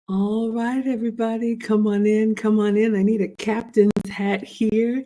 All right, everybody, come on in, come on in. I need a captain's hat here.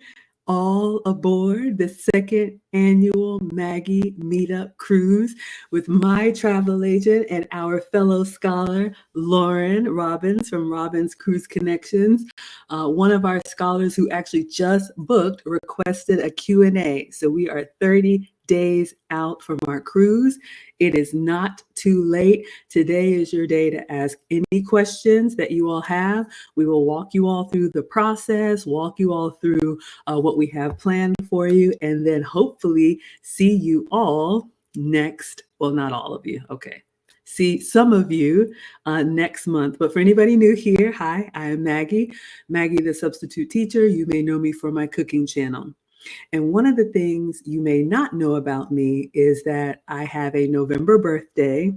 All aboard the second annual Maggie Meetup Cruise with my travel agent and our fellow scholar, Lauren Robbins from Robbins Cruise Connections. One of our scholars who actually just booked requested a Q&A. So we are 30 days out from our cruise. It is not too late. Today is your day to ask any questions that you all have. We will walk you all through the process, walk you all through what we have planned for you, and then hopefully see you all next. Well, not all of you. Okay. See some of you next month. But for anybody new here, hi, I am Maggie, the substitute teacher. You may know me for my cooking channel. And one of the things you may not know about me is that I have a November birthday.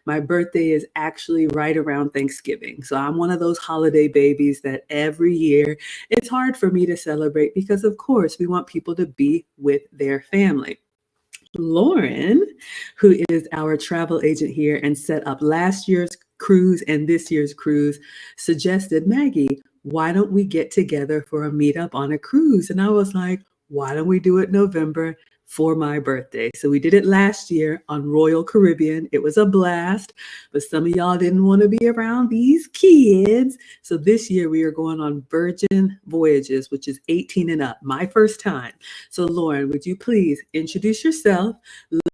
My birthday is actually right around Thanksgiving. So I'm one of those holiday babies that every year it's hard for me to celebrate because, of course, we want people to be with their family. Lauren, who is our travel agent here and set up last year's cruise and this year's cruise, suggested, Maggie, why don't we get together for a meetup on a cruise? And I was like, why don't we do it November for my birthday? So we did it last year on Royal Caribbean. It was a blast, but some of y'all didn't want to be around these kids. So this year we are going on Virgin Voyages, which is 18 and up, my first time. So Lauren, would you please introduce yourself?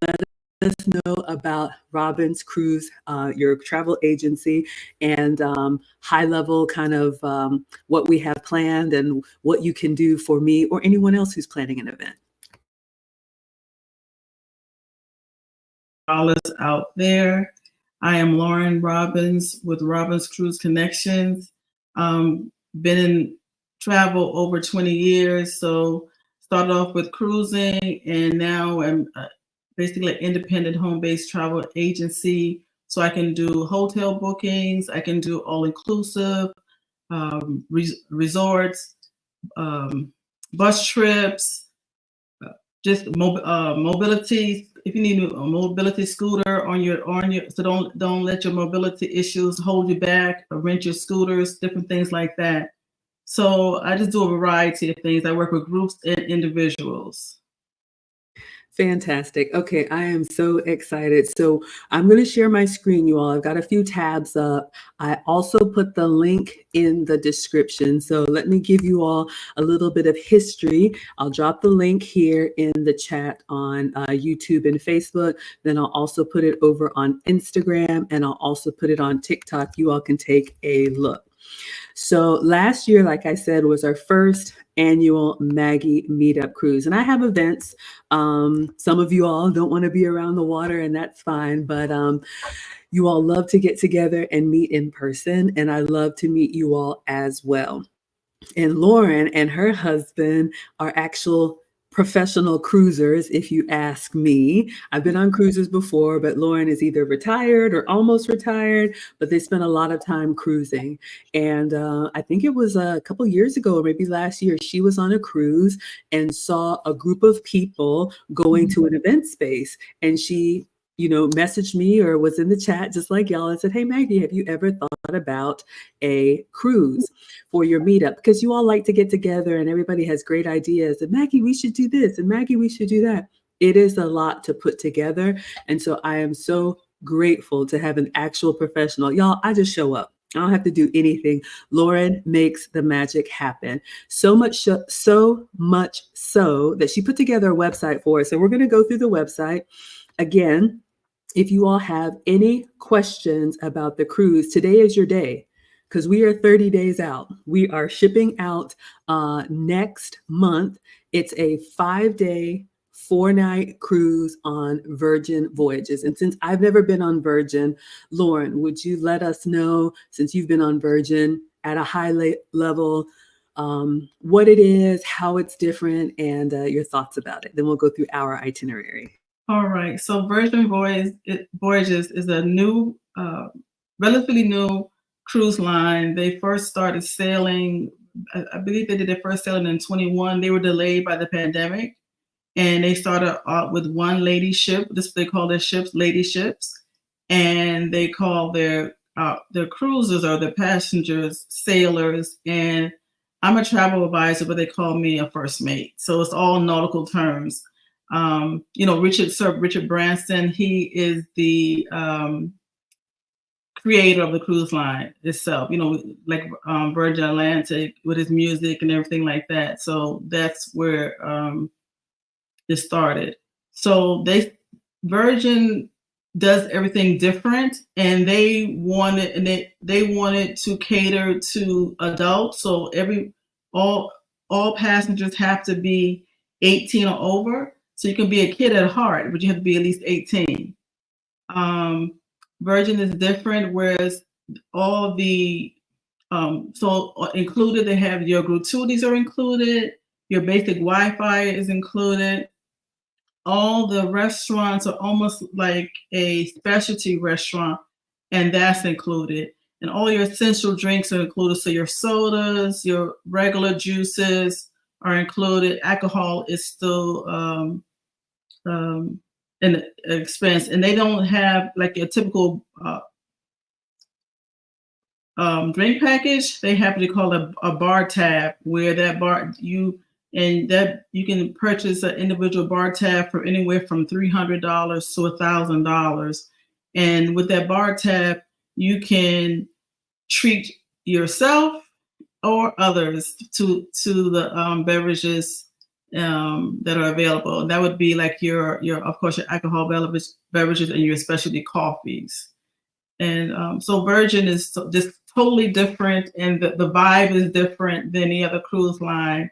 Let us know about Robbins Cruise, your travel agency, and high level kind of what we have planned and what you can do for me or anyone else who's planning an event. All is out there. I am Lauren Robbins with Robbins Cruise Connections. Been in travel over 20 years, so started off with cruising, and now I'm basically an independent home-based travel agency. So I can do hotel bookings, I can do all-inclusive, resorts, bus trips, just mobility. If you need a mobility scooter on your, so don't let your mobility issues hold you back, or rent your scooters, different things like that. So I just do a variety of things. I work with groups and individuals. Fantastic. Okay, I am so excited. So I'm going to share my screen, you all. I've got a few tabs up. I also put the link in the description. So let me give you all a little bit of history. I'll drop the link here in the chat on YouTube and Facebook. Then I'll also put it over on Instagram, and I'll also put it on TikTok. You all can take a look. So last year, like I said, was our first annual Maggie Meetup Cruise. And I have events. Some of you all don't want to be around the water, and that's fine. But you all love to get together and meet in person. And I love to meet you all as well. And Lauren and her husband are actual professional cruisers, if you ask me. I've been on cruises before, but Lauren is either retired or almost retired, but they spend a lot of time cruising. And I think it was a couple years ago, or maybe last year, she was on a cruise and saw a group of people going to an event space. And she messaged me or was in the chat just like y'all and said, hey, Maggie, have you ever thought about a cruise for your meetup? Because you all like to get together and everybody has great ideas. And Maggie, we should do this. And Maggie, we should do that. It is a lot to put together. And so I am so grateful to have an actual professional. Y'all, I just show up. I don't have to do anything. Lauren makes the magic happen. So much so that she put together a website for us. So we're going to go through the website. Again, if you all have any questions about the cruise, today is your day because we are 30 days out. We are shipping out next month. It's a 5-day, 4-night cruise on Virgin Voyages. And since I've never been on Virgin, Lauren, would you let us know, since you've been on Virgin at a high level, what it is, how it's different, and your thoughts about it? Then we'll go through our itinerary. All right, so Virgin Voyages is a new, relatively new cruise line. They first started sailing, I believe they did their first sailing in 21. They were delayed by the pandemic, and they started out with one lady ship. They call their ships lady ships, and they call their the cruisers are the passengers, sailors, and I'm a travel advisor, but they call me a first mate. So it's all nautical terms. Sir Richard Branson, he is the creator of the cruise line itself, like Virgin Atlantic with his music and everything like that. So that's where it started. So Virgin does everything different, and they wanted to cater to adults. So all passengers have to be 18 or over. So you can be a kid at heart, but you have to be at least 18. Virgin is different, whereas all the included, they have your gratuities are included, your basic Wi-Fi is included. All the restaurants are almost like a specialty restaurant, and that's included. And all your essential drinks are included. So your sodas, your regular juices are included. Alcohol is still an expense, and they don't have like a typical drink package. They have what they call a bar tab, where that bar you can purchase an individual bar tab for anywhere from $300 to $1,000. And with that bar tab, you can treat yourself or others to the beverages that are available. And that would be like your of course your alcohol beverages and your specialty coffees. And so Virgin is just totally different, and the vibe is different than any other cruise line.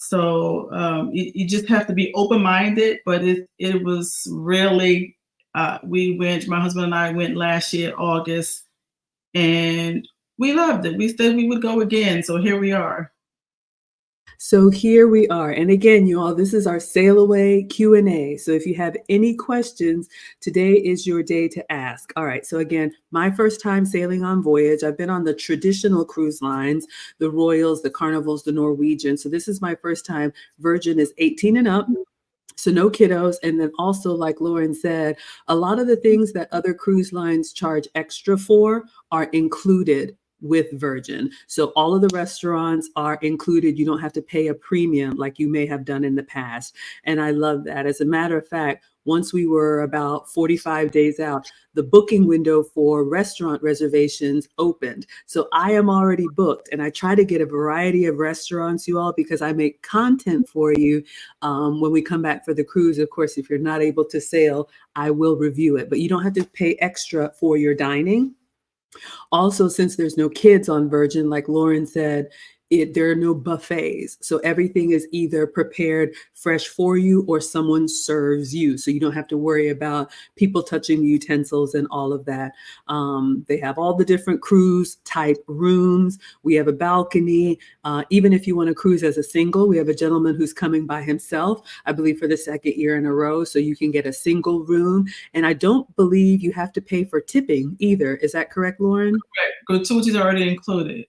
So you just have to be open-minded, but it was really, my husband and I went last year, August, and we loved it. We said we would go again. So here we are. So here we are. And again, you all, this is our Sail Away Q&A. So if you have any questions, today is your day to ask. All right. So again, my first time sailing on Voyage. I've been on the traditional cruise lines, the Royals, the Carnivals, the Norwegian. So this is my first time. Virgin is 18 and up. So no kiddos. And then also, like Lauren said, a lot of the things that other cruise lines charge extra for are included with Virgin. So all of the restaurants are included. You don't have to pay a premium like you may have done in the past. And I love that. As a matter of fact, once we were about 45 days out, the booking window for restaurant reservations opened. So I am already booked, and I try to get a variety of restaurants, you all, because I make content for you when we come back for the cruise. Of course, if you're not able to sail, I will review it, but you don't have to pay extra for your dining. Also, since there's no kids on Virgin, like Lauren said, there are no buffets. So everything is either prepared fresh for you or someone serves you. So you don't have to worry about people touching the utensils and all of that. They have all the different cruise type rooms. We have a balcony. Even if you want to cruise as a single, we have a gentleman who's coming by himself, I believe for the second year in a row. So you can get a single room. And I don't believe you have to pay for tipping either. Is that correct, Lauren? Correct. Gratuities are already included.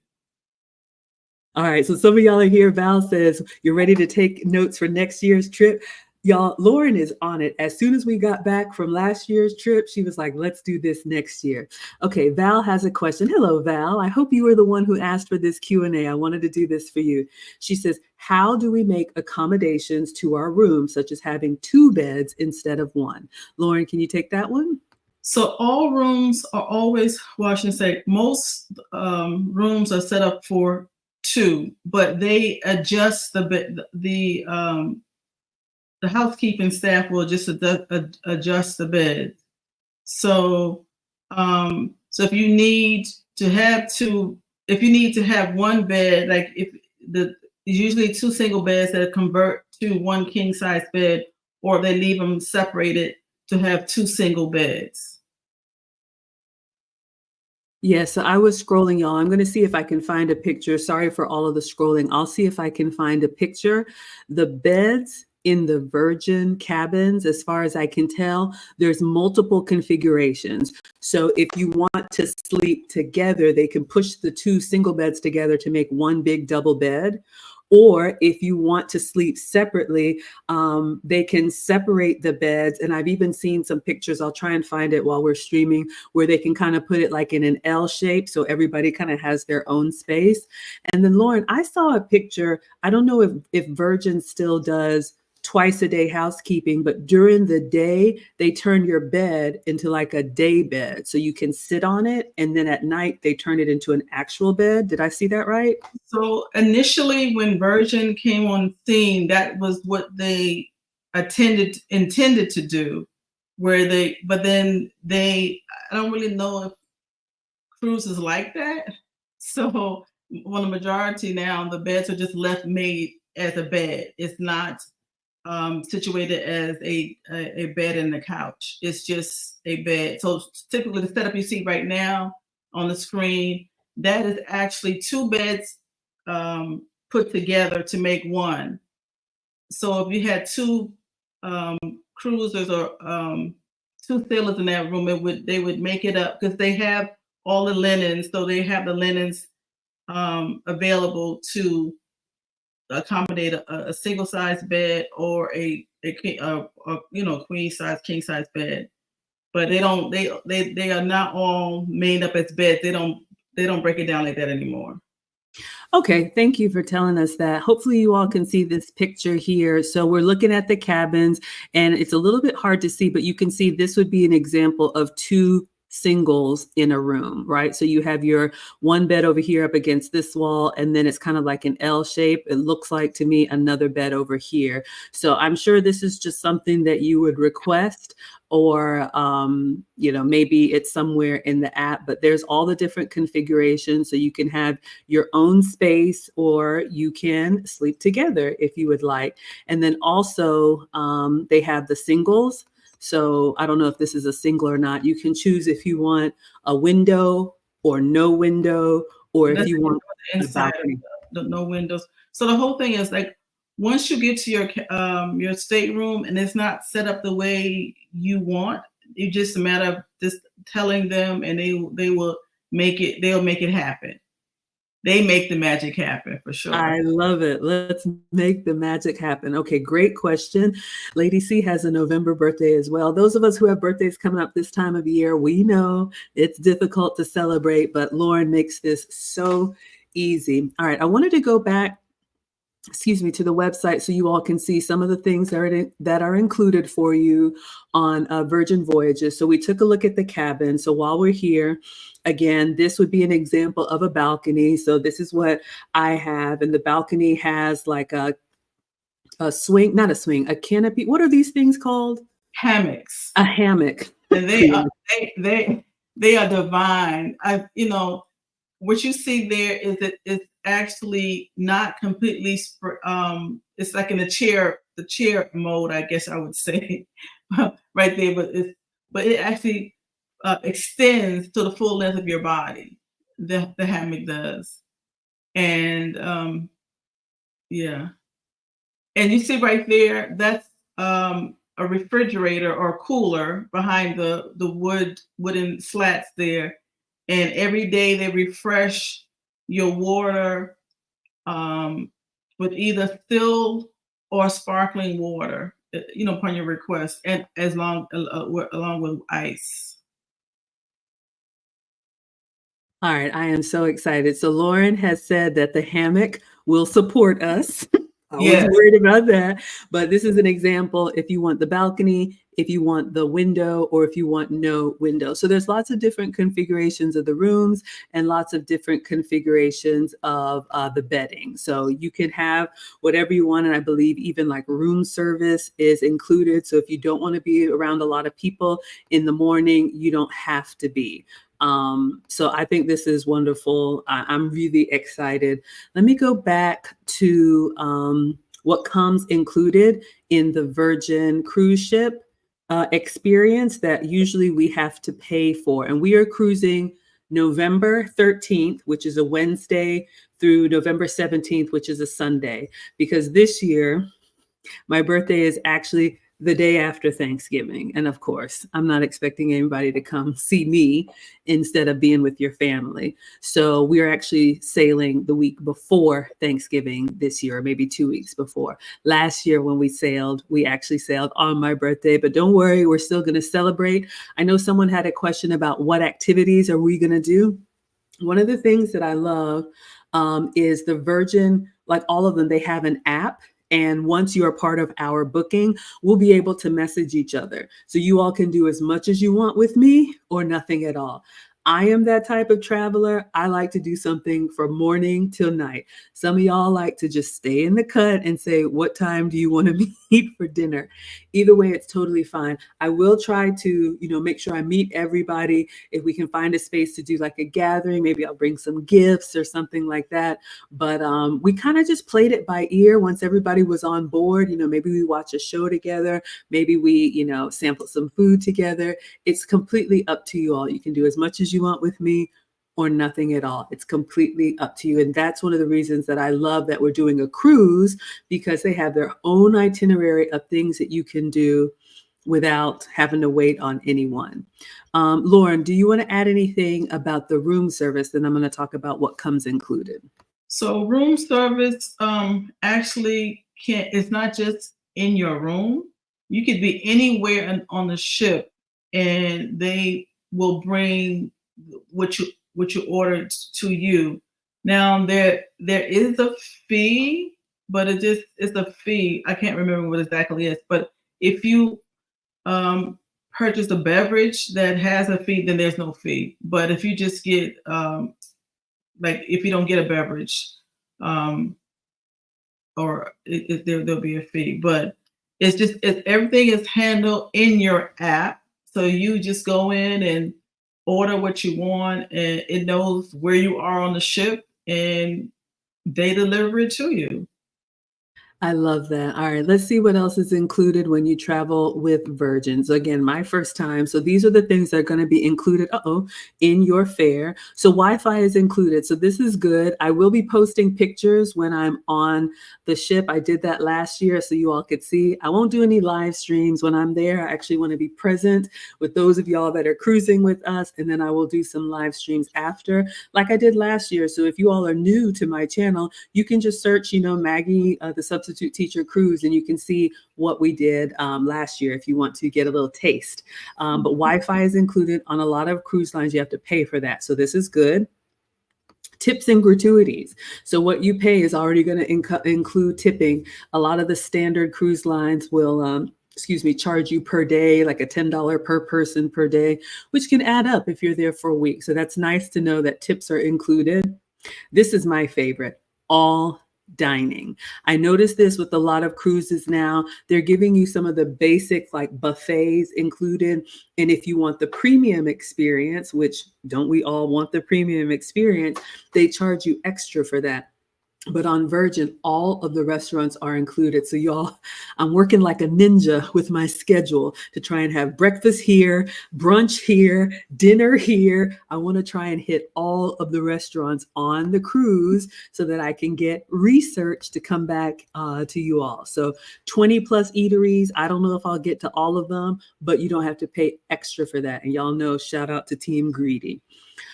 All right, so some of y'all are here. Val says you're ready to take notes for next year's trip. Y'all, Lauren is on it. As soon as we got back from last year's trip, she was like, let's do this next year. Okay, Val has a question. Hello, Val. I hope you were the one who asked for this Q&A. I wanted to do this for you. She says, how do we make accommodations to our room, such as having 2 beds instead of 1? Lauren, can you take that one? So all rooms are always, well, I should say, most rooms are set up for 2, but they adjust the housekeeping staff will just adjust the bed. So if you need to have 1 bed, like usually 2 single beds that convert to 1 king size bed, or they leave them separated to have 2 single beds. Yeah, so I was scrolling, y'all. I'm going to see if I can find a picture. Sorry for all of the scrolling. I'll see if I can find a picture. The beds in the Virgin cabins, as far as I can tell, there's multiple configurations. So if you want to sleep together, they can push the 2 single beds together to make 1 big double bed. Or if you want to sleep separately, they can separate the beds. And I've even seen some pictures, I'll try and find it while we're streaming, where they can kind of put it like in an L shape. So everybody kind of has their own space. And then Lauren, I saw a picture, I don't know if Virgin still does twice a day housekeeping, but during the day, they turn your bed into like a day bed. So you can sit on it. And then at night, they turn it into an actual bed. Did I see that right? So initially when Virgin came on scene, that was what they intended to do, but then I don't really know if cruises like that. So the majority now, the beds are just left made as a bed. It's not situated as a bed and a couch. It's just a bed. So typically the setup you see right now on the screen, that is actually two beds put together to make one. So if you had two cruisers or two sailors in that room, they would make it up because they have all the linens. So they have the linens available to accommodate a single size bed or a queen size, king size bed. But they are not all made up as beds. They don't break it down like that anymore. Okay, thank you for telling us that. Hopefully you all can see this picture here. So we're looking at the cabins and it's a little bit hard to see, but you can see this would be an example of two singles in a room, right? So you have your one bed over here up against this wall, and then it's kind of like an L shape. It looks like to me another bed over here. So I'm sure this is just something that you would request, or maybe it's somewhere in the app, but there's all the different configurations. So you can have your own space, or you can sleep together if you would like. And then also they have the singles. So I don't know if this is a single or not. You can choose if you want a window or no window, or if you want the inside of the no windows. So the whole thing is like, once you get to your stateroom and it's not set up the way you want, it's just a matter of just telling them, and they will make it. They'll make it happen. They make the magic happen for sure. I love it. Let's make the magic happen. Okay, great question. Lady C has a November birthday as well. Those of us who have birthdays coming up this time of year, we know it's difficult to celebrate, but Lauren makes this so easy. All right, I wanted to go back to the website so you all can see some of the things that are included for you on Virgin Voyages. So we took a look at the cabin. So while we're here, again, this would be an example of a balcony. So this is what I have. And the balcony has like a swing, not a swing, a canopy. What are these things called? Hammocks. A hammock. And they are divine. What you see there is that it's actually not completely it's like in the chair mode, I guess I would say, right there, but it actually extends to the full length of your body. The hammock does. And yeah. And you see right there, that's a refrigerator or cooler behind the wooden slats there. And every day they refresh your water with either still or sparkling water, upon your request, and along with ice. All right, I am so excited. So Lauren has said that the hammock will support us. I was worried about that, but this is an example if you want the balcony, if you want the window, or if you want no window. So there's lots of different configurations of the rooms and lots of different configurations of the bedding. So you can have whatever you want. And I believe even like room service is included. So if you don't want to be around a lot of people in the morning, you don't have to be. So I think this is wonderful. I'm really excited. Let me go back to what comes included in the Virgin cruise ship experience that usually we have to pay for. And we are cruising November 13th, which is a Wednesday, through November 17th, which is a Sunday, because this year my birthday is actually the day after Thanksgiving. And of course, I'm not expecting anybody to come see me instead of being with your family. So we're actually sailing the week before Thanksgiving this year, or maybe 2 weeks before. Last year when we actually sailed on my birthday, but don't worry, we're still going to celebrate. I know someone had a question about what activities are we going to do. One of the things that I love is the Virgin, like all of them, they have an app. And once you are part of our booking, we'll be able to message each other. So you all can do as much as you want with me or nothing at all. I am that type of traveler. I like to do something from morning till night. Some of y'all like to just stay in the cut and say, what time do you want to meet for dinner? Either way, it's totally fine. I will try to, make sure I meet everybody. If we can find a space to do like a gathering, maybe I'll bring some gifts or something like that. But we kind of just played it by ear once everybody was on board. Maybe we watch a show together. Maybe we, sample some food together. It's completely up to you all. You can do as much as you want with me or nothing at all. It's completely up to you. And that's one of the reasons that I love that we're doing a cruise, because they have their own itinerary of things that you can do without having to wait on anyone. Lauren, do you want to add anything about the room service? Then I'm going to talk about what comes included. So room service actually it's not just in your room. You could be anywhere on the ship and they will bring what you ordered to you. Now there is a fee, but it's a fee. I can't remember what exactly it is, but if you purchase a beverage that has a fee, then there's no fee. But if you just get like if you don't get a beverage, or there'll be a fee. But everything is handled in your app. So you just go in and order what you want, and it knows where you are on the ship, and they deliver it to you. I love that. All right, let's see what else is included when you travel with Virgin. So again, my first time. So these are the things that are going to be included in your fare. So Wi-Fi is included. So this is good. I will be posting pictures when I'm on the ship. I did that last year so you all could see. I won't do any live streams when I'm there. I actually want to be present with those of y'all that are cruising with us. And then I will do some live streams after, like I did last year. So if you all are new to my channel, you can just search, Maggie, the substitute teacher cruise, and you can see what we did last year if you want to get a little taste. But Wi-Fi is included on a lot of cruise lines. You have to pay for that. So this is good. Tips and gratuities. So what you pay is already going to include tipping. A lot of the standard cruise lines will charge you per day, like a $10 per person per day, which can add up if you're there for a week. So that's nice to know that tips are included. This is my favorite, all dining. I noticed this with a lot of cruises now. They're giving you some of the basic like buffets included. And if you want the premium experience, which don't we all want the premium experience, they charge you extra for that. But on Virgin, all of the restaurants are included. So y'all, I'm working like a ninja with my schedule to try and have breakfast here, brunch here, dinner here. I want to try and hit all of the restaurants on the cruise so that I can get research to come back to you all. So 20 plus eateries. I don't know if I'll get to all of them, but you don't have to pay extra for that. And y'all know, shout out to Team Greedy.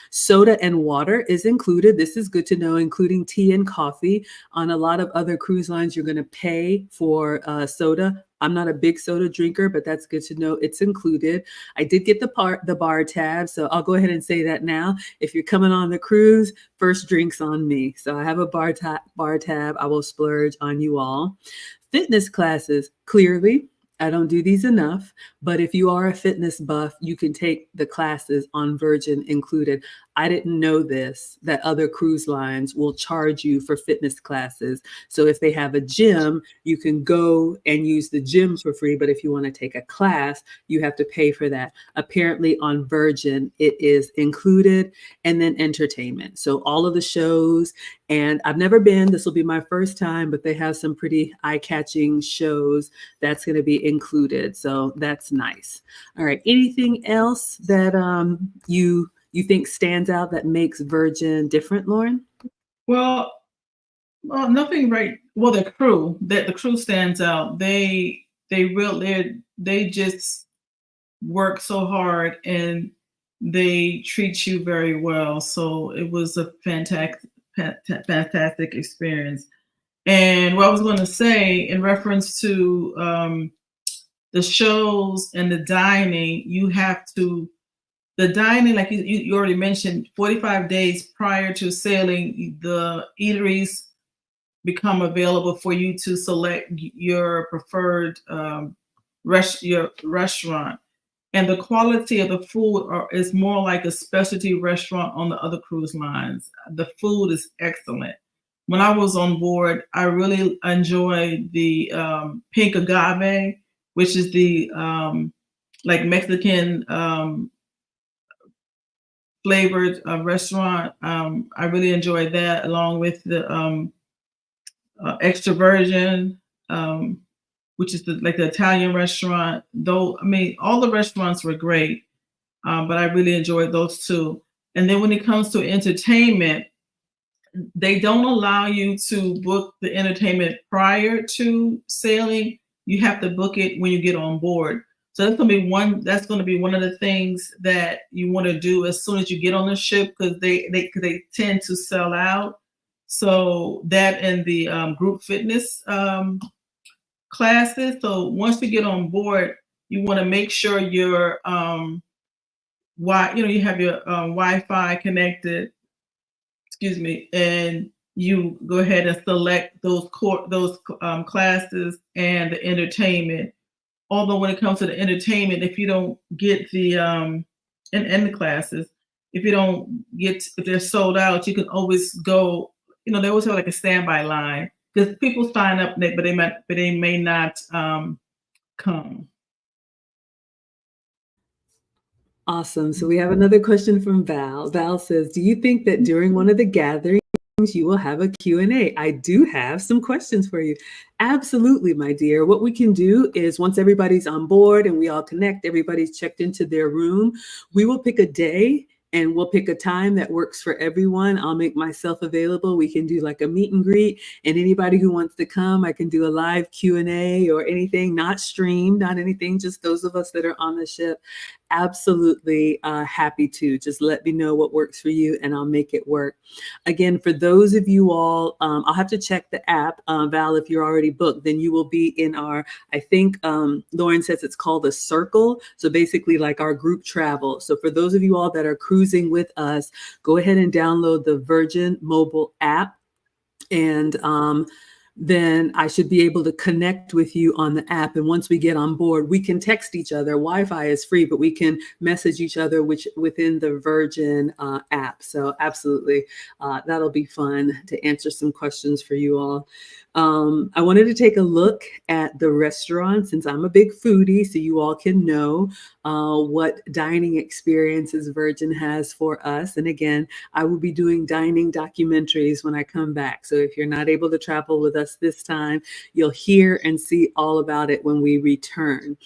Soda and water is included. This is good to know, including tea and coffee. On a lot of other cruise lines, you're going to pay for soda. I'm not a big soda drinker, but that's good to know. It's included. I did get the bar tab, so I'll go ahead and say that now. If you're coming on the cruise, first drink's on me. So I have a bar tab. I will splurge on you all. Fitness classes, clearly. I don't do these enough, but if you are a fitness buff, you can take the classes on Virgin included. I didn't know this, that other cruise lines will charge you for fitness classes. So if they have a gym, you can go and use the gym for free. But if you want to take a class, you have to pay for that. Apparently on Virgin, it is included. And then entertainment. So all of the shows, and I've never been, this will be my first time, but they have some pretty eye-catching shows that's going to be included. So that's nice. All right. Anything else that you think stands out that makes Virgin different, Lauren? Well, nothing right. Well, the crew stands out. They they just work so hard and they treat you very well. So it was a fantastic experience. And what I was going to say in reference to the shows and the dining, the dining, like you already mentioned, 45 days prior to sailing, the eateries become available for you to select your preferred your restaurant. And the quality of the food is more like a specialty restaurant on the other cruise lines. The food is excellent. When I was on board, I really enjoyed the pink agave, which is the like Mexican flavored restaurant. I really enjoyed that, along with the extra virgin, which is like the Italian restaurant. Though, I mean, all the restaurants were great, but I really enjoyed those two. And then when it comes to entertainment, they don't allow you to book the entertainment prior to sailing. You have to book it when you get on board. So that's going to be one. That's going to be one of the things that you want to do as soon as you get on the ship, because they tend to sell out. So that and the group fitness classes. So once you get on board, you want to make sure your you have your Wi-Fi connected. Excuse me, and you go ahead and select those classes and the entertainment. Although when it comes to the entertainment, if you don't get the and the classes, if they're sold out, you can always go. They always have like a standby line, because people sign up, but they may not come. Awesome. So we have another question from Val. Val says, do you think that during one of the gatherings you will have a Q&A? I do have some questions for you. Absolutely, my dear. What we can do is, once everybody's on board and we all connect, everybody's checked into their room, we will pick a day and we'll pick a time that works for everyone. I'll make myself available. We can do like a meet and greet, and anybody who wants to come, I can do a live Q&A or anything, not streamed, not anything, just those of us that are on the ship. Absolutely happy to. Just let me know what works for you and I'll make it work. Again, for those of you all, I'll have to check the app. Val, if you're already booked, then you will be in our, I think Lauren says it's called a circle. So basically like our group travel. So for those of you all that are cruising with us, go ahead and download the Virgin mobile app. And then I should be able to connect with you on the app. And once we get on board, we can text each other. Wi-Fi is free, but we can message each other within the Virgin app. So absolutely, that'll be fun to answer some questions for you all. I wanted to take a look at the restaurant, since I'm a big foodie, so you all can know what dining experiences Virgin has for us. And again, I will be doing dining documentaries when I come back. So if you're not able to travel with us this time, you'll hear and see all about it when we return.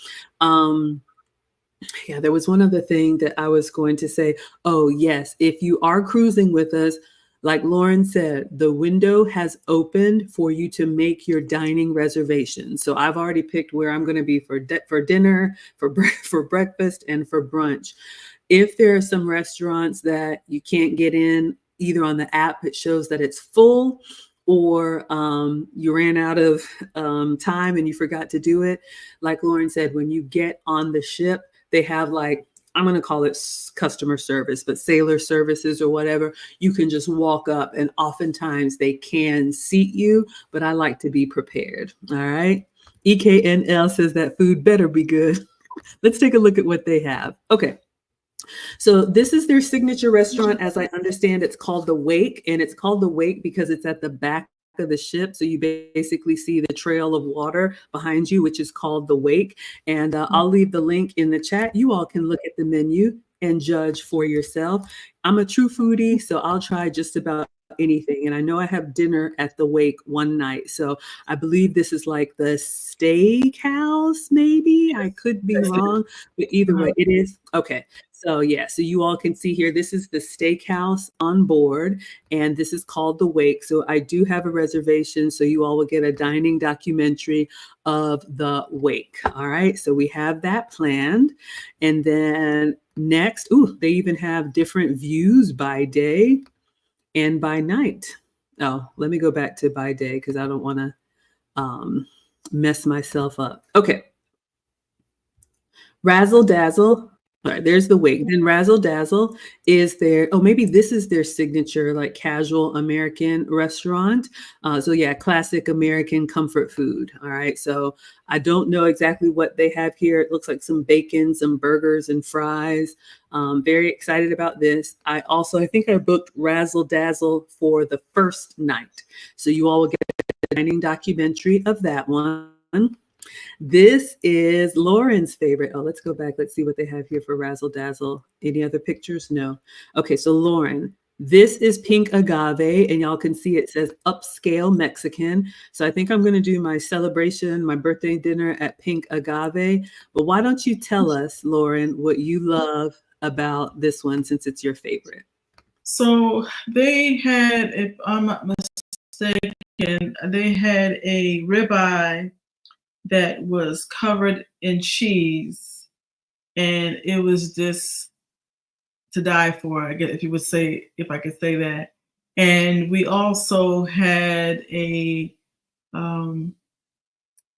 Yeah, there was one other thing that I was going to say. Oh, yes. If you are cruising with us, like Lauren said, the window has opened for you to make your dining reservations. So I've already picked where I'm going to be for dinner, for breakfast, and for brunch. If there are some restaurants that you can't get in, either on the app, it shows that it's full, or you ran out of time and you forgot to do it. Like Lauren said, when you get on the ship, they have like, I'm going to call it customer service, but sailor services or whatever. You can just walk up, and oftentimes they can seat you, but I like to be prepared. All right. EKNL says that food better be good. Let's take a look at what they have. Okay. So this is their signature restaurant. As I understand, it's called the Wake, and it's called the Wake because it's at the back of the ship. So you basically see the trail of water behind you, which is called the Wake. And I'll leave the link in the chat. You all can look at the menu and judge for yourself. I'm a true foodie, so I'll try just about anything. And I know I have dinner at the Wake one night. So I believe this is like the steakhouse, maybe. I could be wrong, but either way, it is. Okay. So yeah, so you all can see here, this is the steakhouse on board, and this is called the Wake. So I do have a reservation, so you all will get a dining documentary of the Wake. All right, so we have that planned. And then next, ooh, they even have different views by day and by night. Oh, let me go back to by day because I don't want to mess myself up. Okay. Razzle Dazzle. All right, there's the Wake. Then Razzle Dazzle is their, oh, maybe this is their signature, like casual American restaurant. So yeah, classic American comfort food. All right, so I don't know exactly what they have here. It looks like some bacon, some burgers and fries. Very excited about this. I think I booked Razzle Dazzle for the first night. So you all will get a dining documentary of that one. This is Lauren's favorite. Oh, let's go back. Let's see what they have here for Razzle Dazzle. Any other pictures? No. Okay, so Lauren, this is Pink Agave, and y'all can see it says upscale Mexican. So I think I'm going to do my celebration, my birthday dinner at Pink Agave. But why don't you tell us, Lauren, what you love about this one since it's your favorite? So they had, if I'm not mistaken, they had a ribeye that was covered in cheese, and it was just to die for, I guess, if I could say that. And we also had a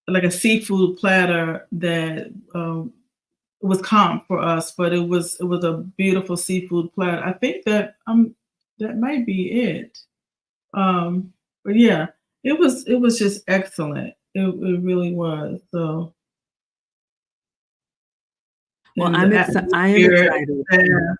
like a seafood platter that was comp for us, but it was a beautiful seafood platter. I think that that might be it. But yeah, it was just excellent. It really was. So, Well, and the I am atmosphere, excited. yeah.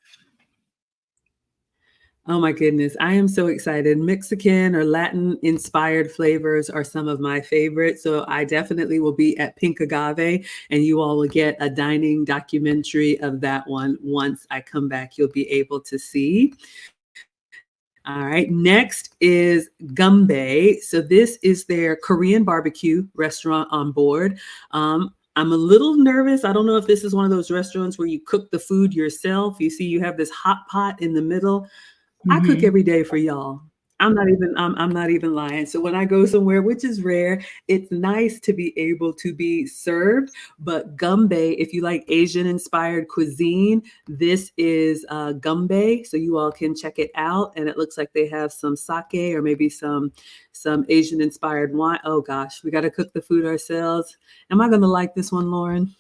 Oh my goodness, I am so excited. Mexican or Latin inspired flavors are some of my favorites. So I definitely will be at Pink Agave, and you all will get a dining documentary of that one once I come back. You'll be able to see. All right, next is Gumbe. So this is their Korean barbecue restaurant on board. I'm a little nervous. I don't know if this is one of those restaurants where you cook the food yourself. You see, you have this hot pot in the middle. I cook Mhm. every day for y'all. I'm not even lying. So when I go somewhere, which is rare, it's nice to be able to be served. But gumbe, if you like Asian inspired cuisine, this is gumbe. So you all can check it out. And it looks like they have some sake or maybe some Asian inspired wine. Oh gosh, we got to cook the food ourselves. Am I gonna like this one, Lauren?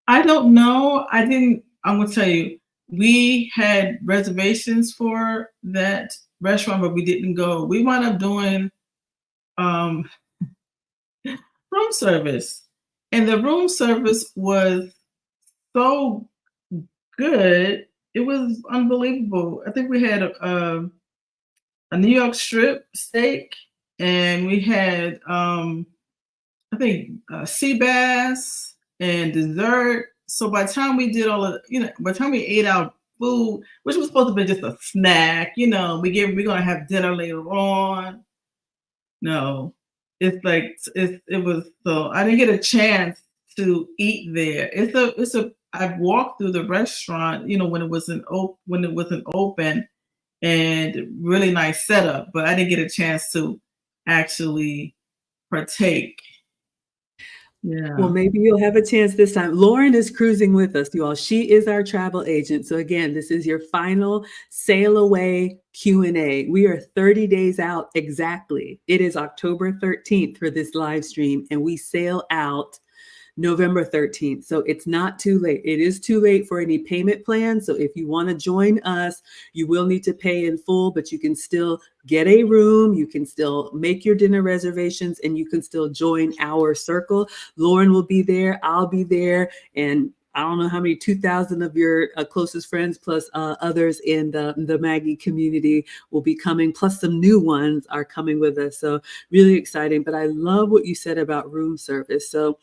I don't know. I didn't. I'm gonna tell you, we had reservations for that restaurant, but we didn't go. We wound up doing um, room service, and the room service was so good. It was unbelievable. I think we had a New York strip steak, and we had I think sea bass and dessert. So by the time we did all of, by the time we ate our food, which was supposed to be just a snack, we're gonna have dinner later on. No, it's like it was, so I didn't get a chance to eat there. I walked through the restaurant, when it wasn't open, and really nice setup, but I didn't get a chance to actually partake. Well, Yeah. maybe you'll have a chance this time. Lauren is cruising with us, you all. She is our travel agent. So again, this is your final sail away Q&A. We are 30 days out exactly. It is October 13th for this live stream, and we sail out November 13th. So it's not too late. It is too late for any payment plan. So if you want to join us, you will need to pay in full, but you can still get a room. You can still make your dinner reservations, and you can still join our circle. Lauren will be there. I'll be there. And I don't know how many 2,000 of your closest friends plus others in the Maggie community will be coming, plus some new ones are coming with us. So really exciting. But I love what you said about room service. So,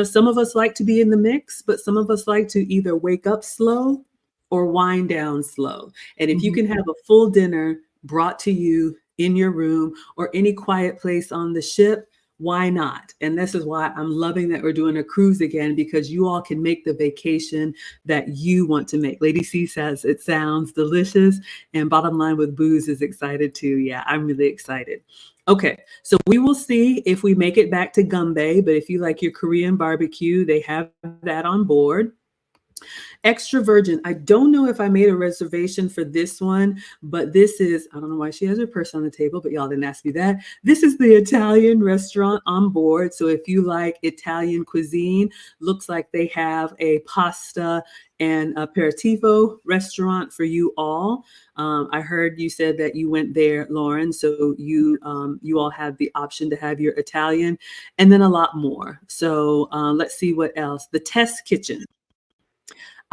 some of us like to be in the mix, but some of us like to either wake up slow or wind down slow. And if you Mhm. can have a full dinner brought to you in your room or any quiet place on the ship, why not? And this is why I'm loving that we're doing a cruise again, because you all can make the vacation that you want to make. Lady C says it sounds delicious, and bottom line with booze is excited too. Yeah, I'm really excited. Okay, so we will see if we make it back to Gumbe, but if you like your Korean barbecue, they have that on board. Extra virgin. I don't know if I made a reservation for this one, but this is, I don't know why she has her purse on the table, but y'all didn't ask me that. This is the Italian restaurant on board. So if you like Italian cuisine, looks like they have a pasta and aperitivo restaurant for you all. I heard you said that you went there, Lauren. So you all have the option to have your Italian and then a lot more. So let's see what else. The test kitchen.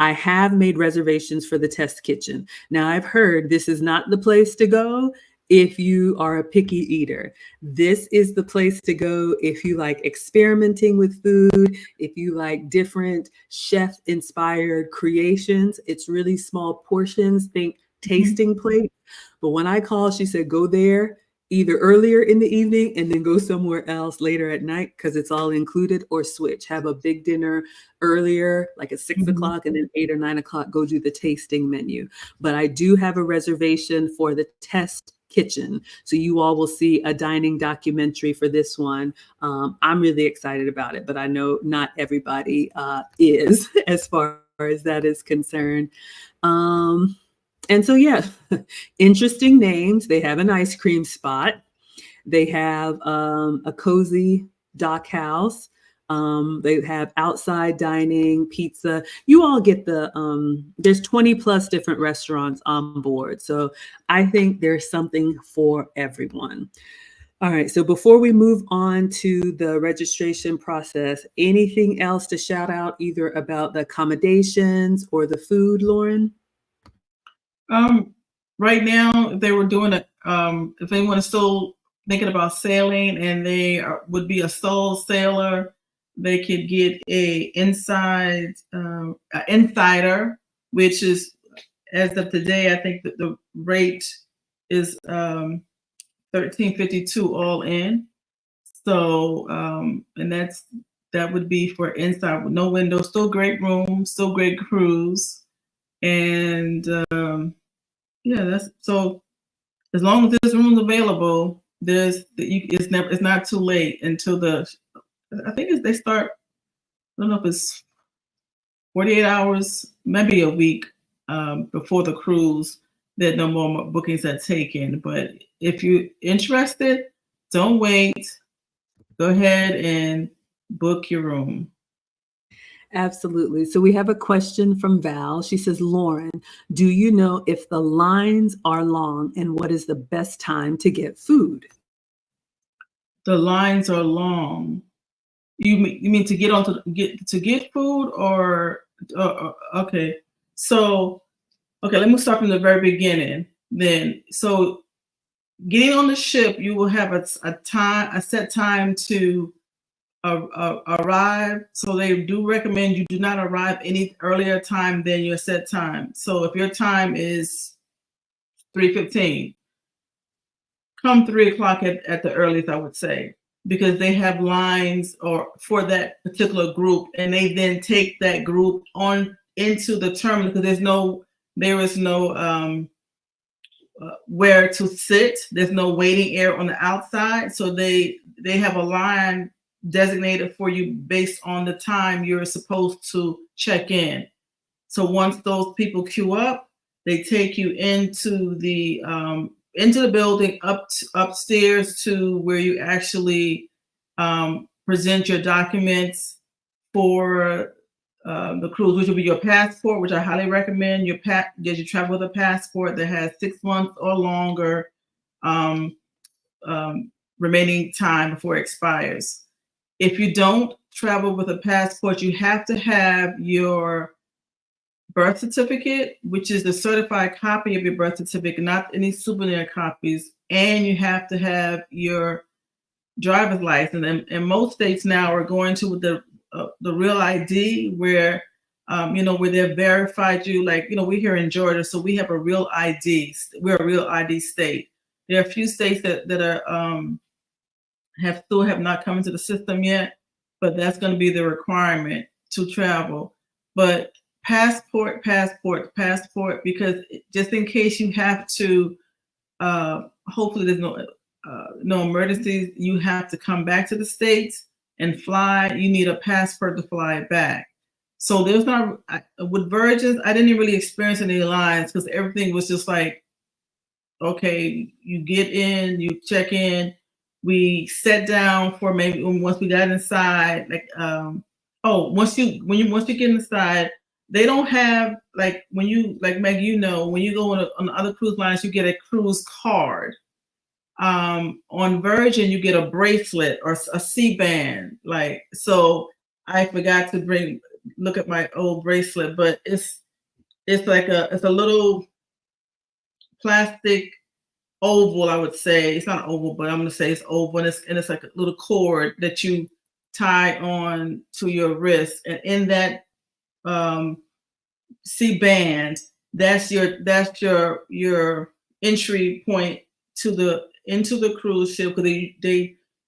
I have made reservations for the test kitchen. Now, I've heard this is not the place to go if you are a picky eater. This is the place to go if you like experimenting with food, if you like different chef-inspired creations. It's really small portions, think tasting plate. But when I called, she said, go there either earlier in the evening and then go somewhere else later at night because it's all included, or switch. Have a big dinner earlier, like at 6 o'clock, and then 8 or 9 o'clock, go do the tasting menu. But I do have a reservation for the test kitchen. So you all will see a dining documentary for this one. I'm really excited about it, but I know not everybody is as far as that is concerned. And so, yeah, interesting names. They have an ice cream spot. They have a cozy dock house. They have outside dining, pizza. You all get the, there's 20 plus different restaurants on board. So I think there's something for everyone. All right. So before we move on to the registration process, anything else to shout out either about the accommodations or the food, Lauren? Right now, if they were doing it, if anyone is still thinking about sailing and they would be a sole sailor, they could get a insider, which is, as of today, I think that the rate is $13.52 all in. So, and that would be for inside with no windows, still great room, still great cruise, and yeah, that's so. As long as there's rooms available, it's not too late until I think they start. I don't know if it's 48 hours, maybe a week before the cruise that no more bookings are taken. But if you're interested, don't wait. Go ahead and book your room. Absolutely. So we have a question from Val. She says, Lauren, do you know if the lines are long and what is the best time to get food? The lines are long. You mean to get food or okay. So okay, let me start from the very beginning then. So getting on the ship, you will have a set time to arrive. So they do recommend you do not arrive any earlier time than your set time. So if your time is 3:15, come 3 o'clock at the earliest, I would say, because they have lines or for that particular group, and they then take that group on into the terminal because there is no where to sit. There's no waiting area on the outside, so they have a line designated for you based on the time you're supposed to check in. So once those people queue up, they take you into the building, upstairs to where you actually present your documents for the cruise, which will be your passport, which I highly recommend. That you travel with a passport that has 6 months or longer remaining time before it expires. If you don't travel with a passport, you have to have your birth certificate, which is the certified copy of your birth certificate, not any souvenir copies, and you have to have your driver's license. And most states now are going to the real ID, where where they've verified you. Like, we're here in Georgia, so we have a real ID. We're a real ID state. There are a few states that are still have not come into the system yet, but that's going to be the requirement to travel. But passport, because just in case you have to, hopefully there's no emergencies, you have to come back to the States and fly. You need a passport to fly back. So there's not, with Virgins, I didn't really experience any lines because everything was just like, okay, you get in, you check in. We sat down for maybe once we got inside, like once you get inside, they don't have like when you like Meg, you know, when you go on other cruise lines, you get a cruise card. On Virgin, you get a bracelet or a C-band. Like, so I forgot to look at my old bracelet, but it's like it's a little plastic oval, I would say. It's not oval, but I'm gonna say it's oval, and it's like a little cord that you tie on to your wrist, and in that C-band, that's your entry point into the cruise ship, because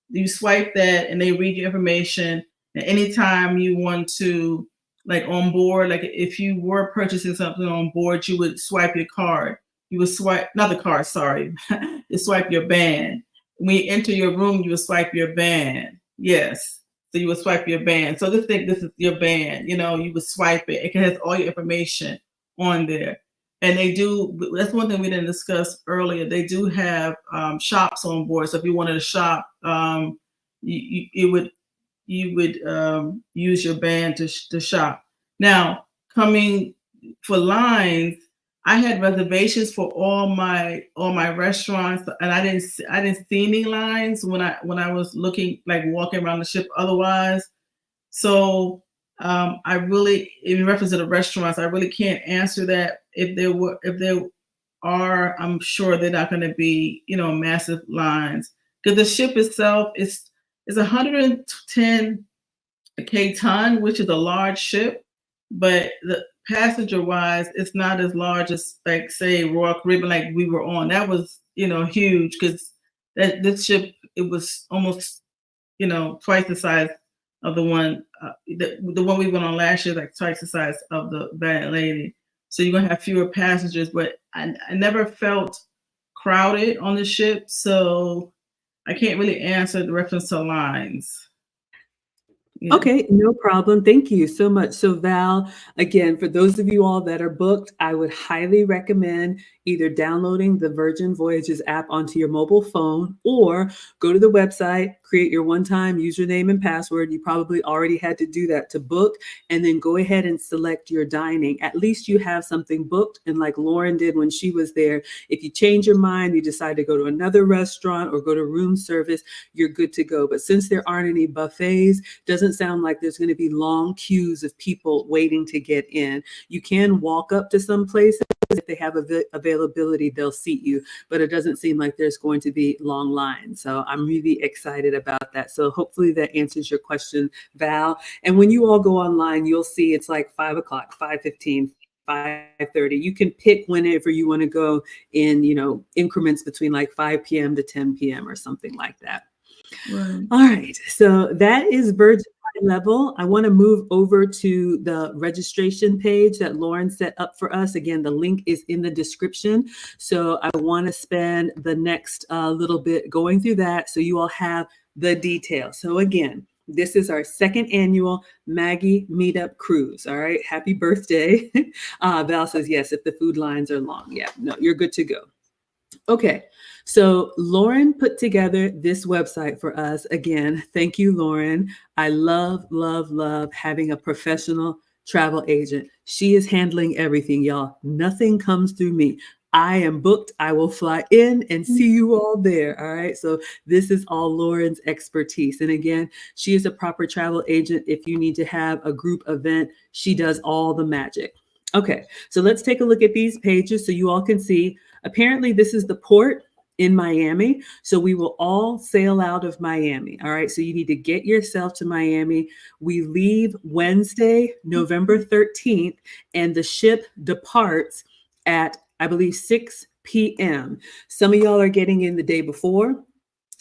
you swipe that and they read your information. And anytime you want to, like on board, like if you were purchasing something on board, you would swipe your card. You would swipe, not the card, sorry, you swipe your band. When you enter your room, you would swipe your band. Yes. So you would swipe your band. So this is your band, you know, you would swipe it. It has all your information on there. And they do, that's one thing we didn't discuss earlier. They do have shops on board. So if you wanted to shop, you would use your band to shop. Now, coming for lines, I had reservations for all my restaurants, and I didn't see any lines when I was looking, like walking around the ship otherwise. So I really, in reference to the restaurants, I really can't answer that. If there are, I'm sure they're not going to be, you know, massive lines, because the ship itself is 110 ton, which is a large ship, but the passenger wise, it's not as large as, like, say, Royal Caribbean, like we were on. That was, you know, huge, because this ship, it was almost, you know, twice the size of the one the one we went on last year, like twice the size of the Bad Lady. So you're gonna have fewer passengers, but I never felt crowded on the ship, so I can't really answer the reference to lines. Yeah. Okay, no problem. Thank you so much. So Val, again, for those of you all that are booked, I would highly recommend either downloading the Virgin Voyages app onto your mobile phone, or go to the website, create your one-time username and password. You probably already had to do that to book, and then go ahead and select your dining. At least you have something booked. And like Lauren did when she was there, if you change your mind, you decide to go to another restaurant or go to room service, you're good to go. But since there aren't any buffets, doesn't sound like there's going to be long queues of people waiting to get in. You can walk up to some places. If they have availability, they'll seat you, but it doesn't seem like there's going to be long lines. So I'm really excited about that. So hopefully that answers your question, Val. And when you all go online, you'll see it's like 5 o'clock, 5:15, 5:30. You can pick whenever you want to go in, you know, increments between like 5 p.m. to 10 p.m. or something like that. Right. All right. So that is Virgin High Level. I want to move over to the registration page that Lauren set up for us. Again, the link is in the description. So I want to spend the next little bit going through that so you all have the details. So again, this is our second annual Maggie Meetup Cruise. All right. Happy birthday. Val says, yes, if the food lines are long. Yeah, no, you're good to go. Okay, so Lauren put together this website for us. Again, thank you, Lauren. I love, love, love having a professional travel agent. She is handling everything, y'all. Nothing comes through me. I am booked. I will fly in and see you all there. All right. So this is all Lauren's expertise. And again, she is a proper travel agent. If you need to have a group event, she does all the magic. Okay, so let's take a look at these pages so you all can see. Apparently, this is the port in Miami. So we will all sail out of Miami. All right. So you need to get yourself to Miami. We leave Wednesday, November 13th, and the ship departs at, I believe, 6 p.m. Some of y'all are getting in the day before.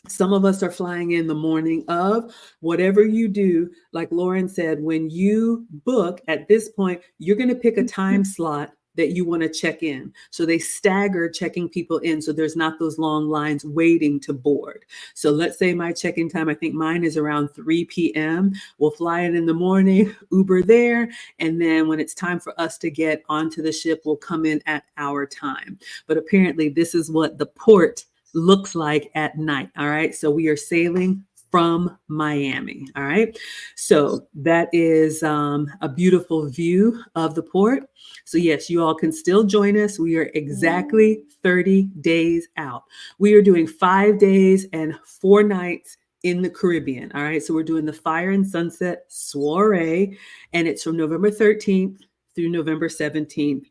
Some of us are flying in the morning of. Whatever you do, like Lauren said, when you book at this point, you're going to pick a time slot that you want to check in. So they stagger checking people in so there's not those long lines waiting to board. So let's say my check-in time, I think mine is around 3 p.m. We'll fly in the morning, Uber there, and then when it's time for us to get onto the ship, we'll come in at our time. But apparently this is what the port looks like at night. All right. So we are sailing from Miami. All right. So that is a beautiful view of the port. So yes, you all can still join us. We are exactly 30 days out. We are doing 5 days and 4 nights in the Caribbean. All right. So we're doing the Fire and Sunset Soiree, and it's from November 13th through November 17th.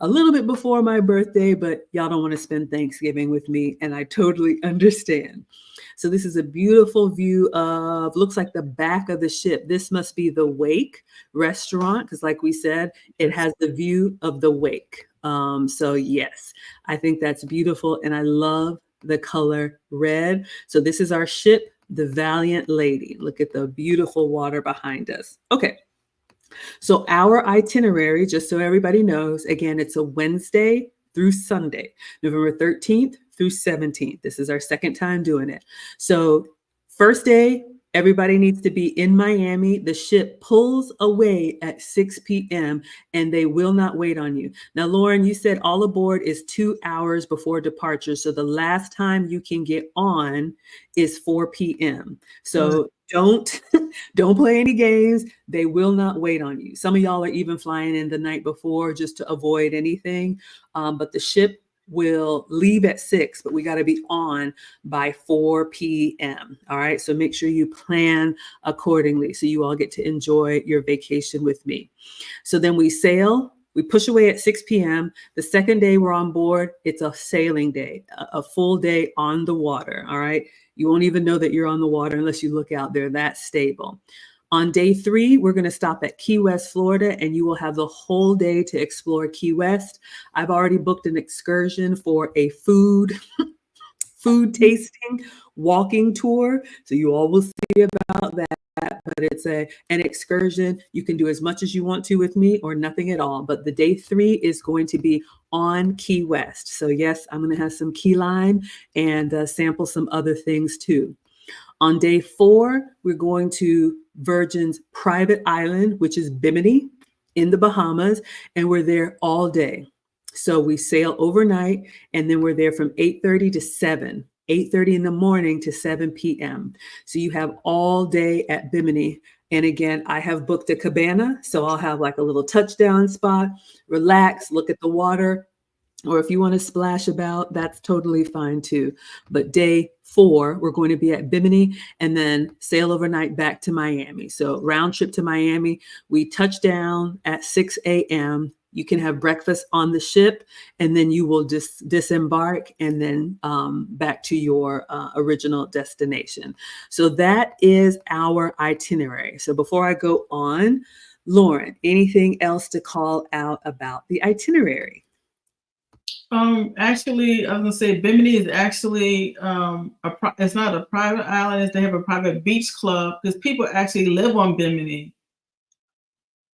A little bit before my birthday, but y'all don't want to spend Thanksgiving with me, and I totally understand. So this is a beautiful view of, looks like the back of the ship. This must be the Wake restaurant, because like we said, it has the view of the Wake. So yes, I think that's beautiful, and I love the color red. So this is our ship, the Valiant Lady. Look at the beautiful water behind us. Okay. So our itinerary, just so everybody knows, again, it's a Wednesday through Sunday, November 13th through 17th. This is our second time doing it. So first day, everybody needs to be in Miami. The ship pulls away at 6 p.m. and they will not wait on you. Now, Lauren, you said all aboard is 2 hours before departure. So the last time you can get on is 4 p.m. So don't play any games. They will not wait on you. Some of y'all are even flying in the night before just to avoid anything. But the ship will leave at 6, but we got to be on by 4 p.m. All right. So make sure you plan accordingly so you all get to enjoy your vacation with me. So then we sail. We push away at 6 p.m. The second day we're on board, it's a sailing day, a full day on the water. All right. You won't even know that you're on the water unless you look out there. That's stable. On day 3, we're going to stop at Key West, Florida, and you will have the whole day to explore Key West. I've already booked an excursion for a food tasting walking tour. So you all will see about that. But it's an excursion. You can do as much as you want to with me or nothing at all. But the day 3 is going to be on Key West. So yes, I'm going to have some key lime and sample some other things too. On day 4, we're going to Virgin's private island, which is Bimini in the Bahamas, and we're there all day. So we sail overnight, and then we're there from 8:30 to 7, 8:30 in the morning to 7 p.m. So you have all day at Bimini. And again, I have booked a cabana, so I'll have like a little touchdown spot, relax, look at the water. Or if you want to splash about, that's totally fine too. But day 4, we're going to be at Bimini and then sail overnight back to Miami. So round trip to Miami, we touch down at 6 a.m. You can have breakfast on the ship, and then you will disembark and then back to your original destination. So that is our itinerary. So before I go on, Lauren, anything else to call out about the itinerary? Actually, I was gonna say Bimini is actually it's not a private island. They have a private beach club because people actually live on Bimini.